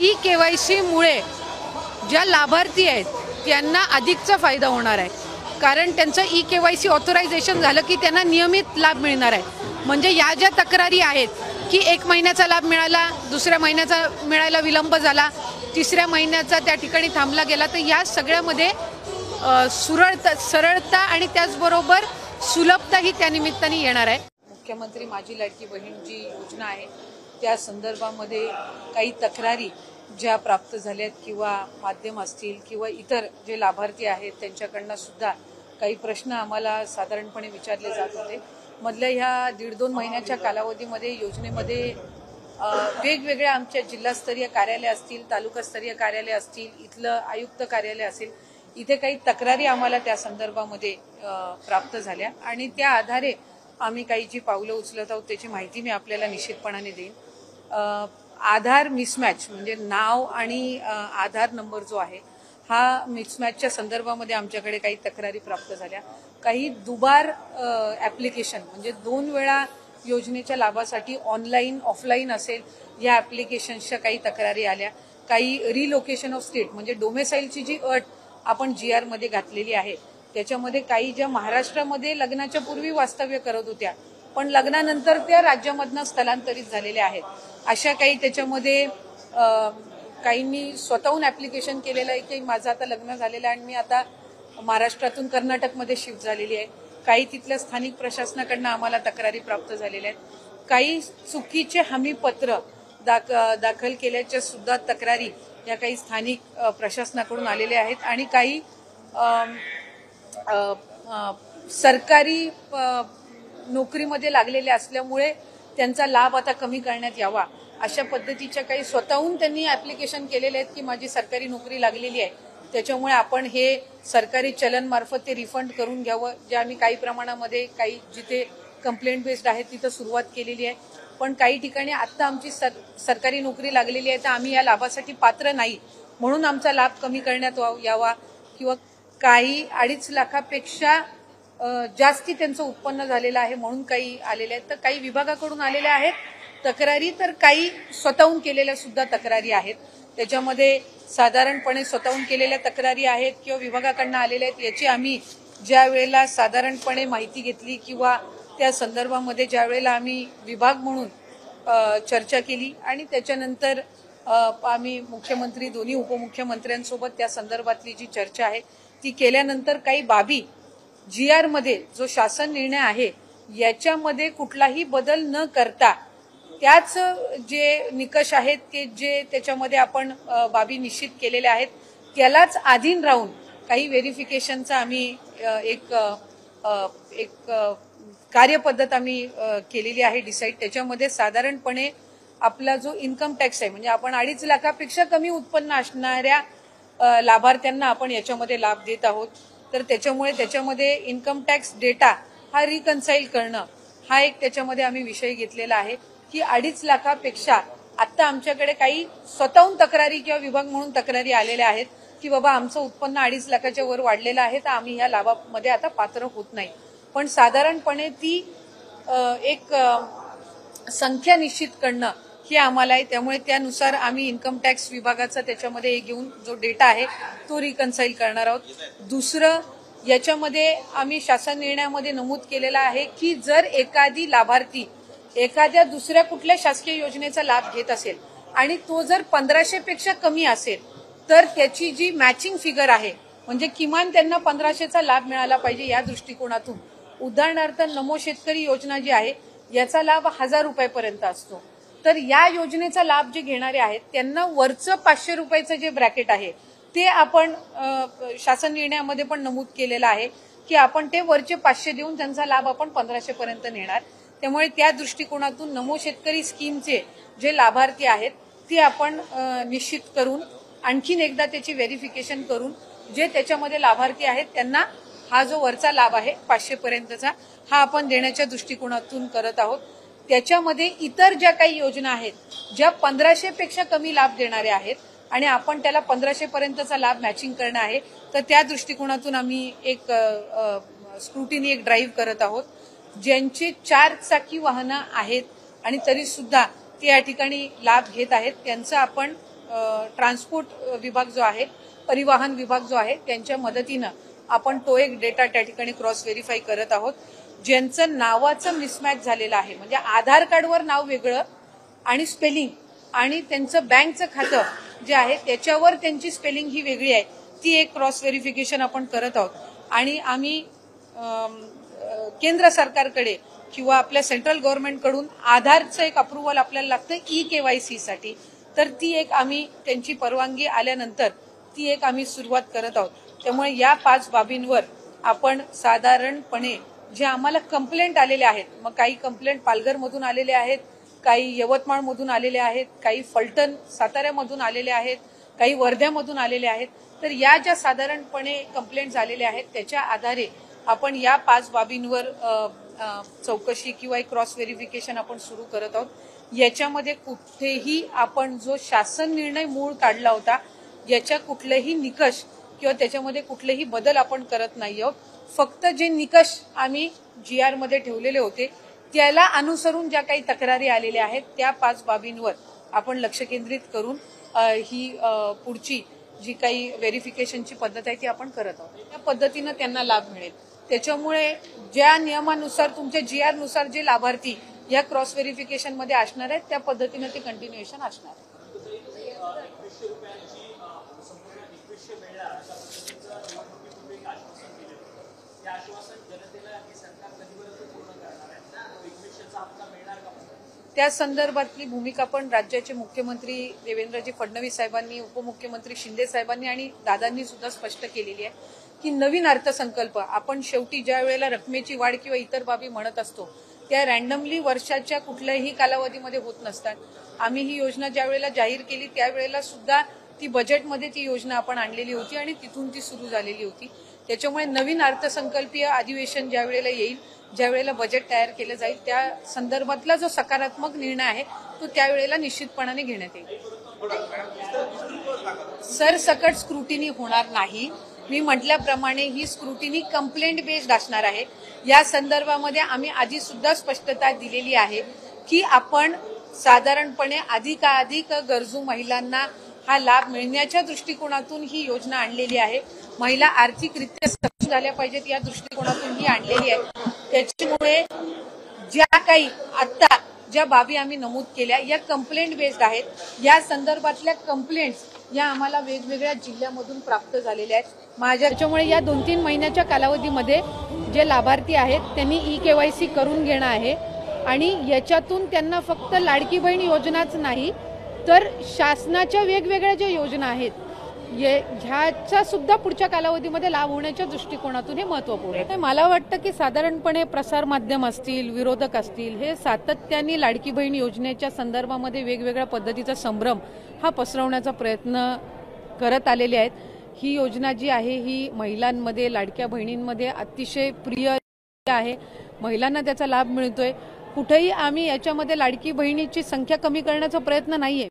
ई-KYC मुळे ज्या लाभार्थी आहेत त्यांना अधिकचा फायदा होणार आहे, कारण त्यांचं ई-KYC ऑथरायझेशन झालं की त्यांना नियमित लाभ मिळणार आहे। म्हणजे या ज्या तक्रारी आहेत की 1 महिन्याचा लाभ मिळाला, दुसऱ्या महिन्याचा मिळायला विलंब झाला, तिसऱ्या महिन्याचा त्या ठिकाणी थांबला गेला, तर या सगळ्यामध्ये सरळता आणि त्याचबरोबर सुलभता ही त्या निमित्ताने येणार आहे। मुख्यमंत्री माझी लाडकी बहीण जी योजना आहे त्या संदर्भामध्ये काही तक्रारी ज्या प्राप्त झाल्यात किंवा माध्यम असतील किंवा इतर जे लाभार्थी आहेत त्यांच्याकडनं सुद्धा काही प्रश्न आम्हाला साधारणपणे विचारले जात होते। मधल्या ह्या 1.5-2 महिन्याच्या कालावधीमध्ये योजनेमध्ये वेगवेगळ्या आमच्या जिल्हास्तरीय कार्यालय असतील, तालुकास्तरीय कार्यालय असतील, इथलं आयुक्त कार्यालय असेल, इथे काही तक्रारी आम्हाला त्या संदर्भामध्ये प्राप्त झाल्या आणि त्या आधारे आम्ही काही जी पावलं उचलत आहोत त्याची माहिती मी आपल्याला निश्चितपणाने देईन। आधार मिसमॅच म्हणजे नाव आणि आधार नंबर जो आहे हा मिसमॅचच्या संदर्भामध्ये आमच्याकडे काही तक्रारी प्राप्त झाल्या। काही दुबार ॲप्लिकेशन म्हणजे 2 वेळा योजनेच्या लाभासाठी ऑनलाईन ऑफलाईन असेल या ॲप्लिकेशन्सच्या काही तक्रारी आल्या। काही रिलोकेशन ऑफ स्टेट म्हणजे डोमेसाईलची जी अट आपण GR मध्ये घातलेली आहे त्याच्यामध्ये काही ज्या महाराष्ट्रामध्ये लग्नाच्या पूर्वी वास्तव्य करत होत्या पण लग्नानंतर त्या राज्यामधनं स्थलांतरित झालेल्या आहेत, अशा काही त्याच्यामध्ये काही मी स्वतःहून ॲप्लिकेशन केलेलं आहे की माझं आता लग्न झालेलं आहे आणि मी आता महाराष्ट्रातून कर्नाटकमध्ये शिफ्ट झालेली आहे। काही तिथल्या स्थानिक प्रशासनाकडनं आम्हाला तक्रारी प्राप्त झालेल्या आहेत। काही चुकीचे हमीपत्र दाखल केल्याच्या सुद्धा तक्रारी या काही स्थानिक प्रशासनाकडून आलेल्या आहेत आणि काही सरकारी नोकरीमध्ये लागलेले असल्यामुळे त्यांचा लाभ आता कमी करण्यात यावा अशा पद्धतीच्या काही स्वतःहून त्यांनी ॲप्लिकेशन केलेले आहेत की माझी सरकारी नोकरी लागलेली आहे त्याच्यामुळे आपण हे सरकारी चलन मार्फत ते रिफंड करून घ्यावं, जे आम्ही काही प्रमाणामध्ये काही जिथे कंप्लेंट बेस्ड आहे तिथं सुरुवात केलेली आहे। पण काही ठिकाणी आत्ता आमची सरकारी नोकरी लागलेली आहे तर आम्ही या लाभासाठी पात्र नाही म्हणून आमचा लाभ कमी करण्यात यावा किंवा काही 2.5 लाखापेक्षा जास्ती त्यांचं उत्पन्न झालेलं आहे म्हणून काही आलेले आहेत। तर काही विभागाकडून आलेल्या आहेत तक्रारी, तर काही स्वतःहून केलेल्या सुद्धा तक्रारी आहेत। त्याच्यामध्ये साधारणपणे स्वतःहून केलेल्या तक्रारी आहेत किंवा विभागाकडून आलेल्या आहेत याची आम्ही ज्या वेळेला साधारणपणे माहिती घेतली किंवा त्या संदर्भामध्ये ज्या वेळेला आम्ही विभाग म्हणून चर्चा केली आणि त्याच्यानंतर आम्ही मुख्यमंत्री दोन्ही उपमुख्यमंत्र्यांसोबत त्या संदर्भातली जी चर्चा आहे ती केल्यानंतर काही बाबी GR मध्ये जो शासन निर्णय आहे याच्यामध्ये कुठलाही बदल न करता त्याच जे निकष आहेत की जे त्याच्यामध्ये आपण बाबी निश्चित केलेल्या आहेत त्यालाच अधीन राहून काही व्हेरिफिकेशनचा आम्ही एक कार्यपद्धत आम्ही केलेली आहे डिसाईड। त्याच्यामध्ये साधारणपणे आपला जो इन्कम टॅक्स आहे म्हणजे आपण 2.5 लाखापेक्षा कमी उत्पन्न असणाऱ्या लाभार्थ्यांना आपण याच्यामध्ये लाभ देत आहोत। तर त्याच्यामध्ये इन्कम टॅक्स डेटा हा रिकन्साईल करणं हा एक त्याच्यामध्ये आम्ही विषय घेतलेला आहे की 2.5 लाखापेक्षा आता आमच्याकडे काही स्वतःहून तक्रारी किंवा विभाग म्हणून तक्रारी आलेल्या आहेत की बाबा आमचं उत्पन्न 2.5 लाखाच्या वर वाढलेलं आहे तर आम्ही या लाभामध्ये आता पात्र होत नाही। पण साधारणपणे ती एक संख्या निश्चित करणं हे आम्हाला आहे, त्यामुळे त्यानुसार आम्ही इन्कम टॅक्स विभागाचा त्याच्यामध्ये घेऊन जो डेटा आहे तो रिकन्साईल करणार आहोत। दुसरं याच्यामध्ये आम्ही शासन निर्णयामध्ये नमूद केलेलं आहे की जर एखादी लाभार्थी एखाद्या दुसऱ्या कुठल्या शासकीय योजनेचा लाभ घेत असेल आणि तो जर 1500 पेक्षा कमी असेल तर त्याची जी मॅचिंग फिगर आहे म्हणजे किमान त्यांना 1500चा लाभ मिळाला पाहिजे या दृष्टिकोनातून। उदाहरणार्थ नमो शेतकरी योजना जी आहे याचा लाभ 1000 रुपयापर्यंत असतो, तर या योजनेचा लाभ जे घेणारे आहेत त्यांना वरचं 500 रुपयाचं जे ब्रॅकेट आहे ते आपण शासन निर्णयामध्ये पण नमूद केलेलं आहे की आपण ते वरचे 500 देऊन त्यांचा लाभ आपण 1500 पर्यंत नेणार। त्यामुळे त्या दृष्टिकोनातून नमो शेतकरी स्कीमचे जे लाभार्थी आहेत ते आपण निश्चित करून आणखीन एकदा त्याची व्हेरिफिकेशन करून जे त्याच्यामध्ये लाभार्थी आहेत त्यांना हा जो वरचा लाभ आहे 500 पर्यंतचा हा आपण देण्याच्या दृष्टिकोनातून करत आहोत। त्याच्यामध्ये इतर ज्या काही योजना आहेत ज्या 1500 पेक्षा कमी लाभ देणारे आहेत आणि आपण त्याला 1500 पर्यंतचा लाभ मॅचिंग करणं आहे तर त्या दृष्टिकोनातून आम्ही एक स्क्रुटिनी एक ड्राईव्ह करत आहोत। ज्यांची 4 चाकी वाहनं आहेत आणि तरी सुद्धा ते या ठिकाणी लाभ घेत आहेत त्यांचं आपण ट्रान्सपोर्ट विभाग जो आहे, परिवहन विभाग जो आहे, त्यांच्या मदतीनं आपण तो एक डेटा त्या ठिकाणी क्रॉस व्हेरीफाय करत आहोत. ज्यांचं नावाचं मिसमॅच झालेलं आहे, म्हणजे आधार कार्डवर नाव वेगळं आणि स्पेलिंग आणि त्यांचं बँकचं खातं जे आहे त्याच्यावर त्यांची स्पेलिंग ही वेगळी आहे, ती एक क्रॉस व्हेरिफिकेशन आपण करत आहोत. आणि आम्ही केंद्र सरकारकडे किंवा आपल्या सेंट्रल गव्हर्नमेंटकडून आधारचं एक अप्रुव्हल आपल्याला लागतं ई-केवायसी साठी, तर ती एक आम्ही त्यांची परवानगी आल्यानंतर ती एक आम्ही सुरुवात करत आहोत. त्यामुळे या 5 बाबींवर आपण साधारणपणे जे आम्हाला कंप्लेंट आलेले आहेत, मग काही कंप्लेंट पालघरमधून आलेले आहेत, काही यवतमाळमधून आलेले आहेत, काही फलटण साताऱ्यामधून आलेले आहेत, काही वर्ध्यामधून आलेले आहेत. तर या ज्या साधारणपणे कंप्लेंट झालेल्या आहेत त्याच्या आधारे आपण या 5 बाबींवर चौकशी किंवा एक क्रॉस व्हेरिफिकेशन आपण सुरू करत आहोत. याच्यामध्ये कुठेही आपण जो शासन निर्णय मूळ काढला होता याच्या कुठलेही निकष किंवा त्याच्यामध्ये कुठलेही बदल आपण करत नाही आहोत. फक्त जे निकष आम्ही GR मध्ये ठेवलेले होते त्याला अनुसरून ज्या काही तक्रारी आलेल्या आहेत त्या 5 बाबींवर आपण लक्ष केंद्रित करून ही पुढची जी काही व्हेरिफिकेशनची पद्धत आहे ती आपण करत आहोत. त्या पद्धतीनं त्यांना लाभ मिळेल. त्याच्यामुळे ज्या नियमानुसार तुमच्या GR नुसार जे लाभार्थी या क्रॉस व्हेरिफिकेशन मध्ये असणार आहेत त्या पद्धतीनं ते कंटिन्युएशन असणार आहे. त्या संदर्भातली भूमिका पण राज्याचे मुख्यमंत्री देवेंद्रजी फडणवीस साहेबांनी, उपमुख्यमंत्री शिंदे साहेबांनी आणि दादांनी सुद्धा स्पष्ट केलेली आहे की नवीन अर्थसंकल्प आपण शेवटी ज्या वेळेला रकमेची वाढ किंवा इतर बाबी म्हणत असतो त्या रँडमली वर्षाच्या कुठल्याही कालावधीमध्ये होत नसतात. आम्ही ही योजना ज्या वेळेला जाहीर केली त्यावेळेला सुद्धा ती बजेटमध्ये ती योजना आपण आणलेली होती आणि तिथून ती सुरू झालेली होती. त्याच्यामुळे नवीन अर्थसंकल्पीय अधिवेशन ज्या वेळेला येईल, ज्या वेळेला बजेट तयार केलं जाईल त्या संदर्भातला जो सकारात्मक निर्णय आहे तो त्यावेळेला निश्चितपणाने घेण्यात येईल. सरसकट स्क्रुटिनी होणार नाही. मी म्हटल्याप्रमाणे ही स्क्रुटिनी कंप्लेंट बेस्ड असणार आहे. या संदर्भामध्ये आम्ही आधी सुद्धा स्पष्टता दिलेली आहे की आपण साधारणपणे अधिकाधिक गरजू महिलांना हा लाभ मिळण्याच्या दृष्टिकोनातून ही योजना आणलेली आहे. महिला आर्थिकरित्या सक्षम झाल्या पाहिजेत या दृष्टिकोनातून ही आणलेली आहे. त्याच्यामुळे ज्या काही आता ज्या बाबी आम्ही नमूद केल्या या कंप्लेंट बेस्ड आहेत. या संदर्भातल्या कंप्लेंट्स या आम्हाला वेगवेगळ्या जिल्ह्यामधून प्राप्त झालेल्या आहेत. त्याच्यामुळे या 2-3 महिन्याच्या कालावधीमध्ये जे लाभार्थी आहेत त्यांनी ई-केवायसी करून घेणं आहे आणि याच्यातून त्यांना फक्त लाडकी बहीण योजनाच नाही तर शासनाच्या वेगवेगळ्या ज्या योजना आहेत ह्याचा सुद्धा पुढच्या कालावधीमध्ये लाभ होण्याच्या दृष्टिकोनातून हे महत्त्वपूर्ण आहे. मला वाटतं की साधारणपणे प्रसार माध्यम असतील, विरोधक असतील, हे सातत्याने लाडकी बहीण योजनेच्या संदर्भामध्ये वेगवेगळ्या पद्धतीचा संभ्रम हा पसरवण्याचा प्रयत्न करत आलेले आहेत. ही योजना जी आहे ही महिलांमध्ये, लाडक्या बहिणींमध्ये अतिशय प्रिय आहे. महिलांना त्याचा लाभ मिळतोय. कुठेही आम्ही याच्यामध्ये लाडकी बहिणीची संख्या कमी करण्याचा प्रयत्न नाहीये.